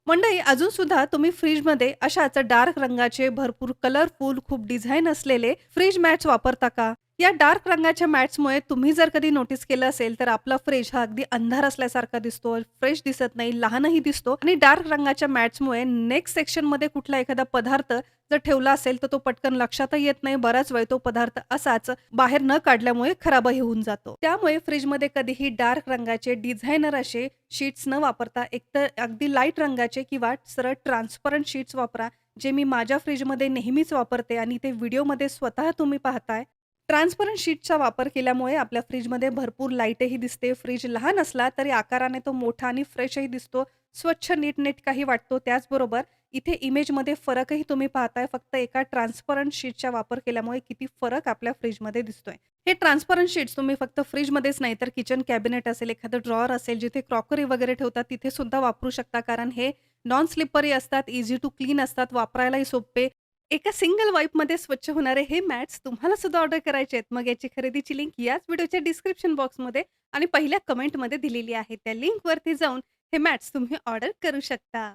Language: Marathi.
मंडळी अजून सुद्धा तुम्ही फ्रीजमध्ये अशाच डार्क रंगाचे भरपूर कलरफुल खूप डिझाइन असलेले फ्रीज मॅट्स वापरता का? या डार्क रंगाच्या मॅट्समुळे तुम्ही जर कधी नोटीस केलं असेल तर आपला फ्रीज हा अगदी अंधार असल्यासारखा दिसतो, फ्रेश दिसत नाही, लहानही दिसतो आणि डार्क रंगाच्या मॅट्समुळे नेक्स्ट सेक्शनमध्ये कुठला एखादा पदार्थ जर ठेवला असेल तर तो पटकन लक्षातही येत नाही. बराच वेळ तो पदार्थ असाच बाहेर न काढल्यामुळे खराबही होऊन जातो. त्यामुळे फ्रीजमध्ये कधीही डार्क रंगाचे डिझायनर असे शीट्स न वापरता एकतर अगदी लाईट रंगाचे किंवा सरळ ट्रान्सपरंट शीट्स वापरा, जे मी माझ्या फ्रिजमध्ये नेहमीच वापरते आणि ते व्हिडिओमध्ये स्वतः तुम्ही पाहताय. ट्रान्सपरंट शीटचा वापर केल्यामुळे आपल्या फ्रिजमध्ये भरपूर लाईटही दिसते. फ्रिज लहान असला तरी आकाराने तो मोठा आणि फ्रेशही दिसतो. स्वच्छ नीटनेटकाही वाटतो. त्याचबरोबर इथे इमेजमध्ये फरकही तुम्ही पाहताय. फक्त एका ट्रान्सपरंट शीटचा वापर केल्यामुळे किती फरक आपल्या फ्रिजमध्ये दिसतोय. हे ट्रान्सपरंट शीट्स तुम्ही फक्त फ्रिजमध्येच नाही तर किचन कॅबिनेट असेल, एखादं ड्रॉवर असेल, जिथे क्रॉकरी वगैरे ठेवतात तिथे सुद्धा वापरू शकता. कारण हे नॉन स्लिपरी असतात, इझी टू क्लीन असतात, वापरायलाही सोपे. एका सिंगल वाईपमध्ये स्वच्छ होणारे हे मॅट्स तुम्हाला सुद्धा ऑर्डर करायचे आहेत. मग याची खरेदीची लिंक याच व्हिडिओच्या डिस्क्रिप्शन बॉक्समध्ये आणि पहिल्या कमेंटमध्ये दिलेली आहे. त्या लिंकवरती जाऊन हे मॅट्स तुम्ही ऑर्डर करू शकता.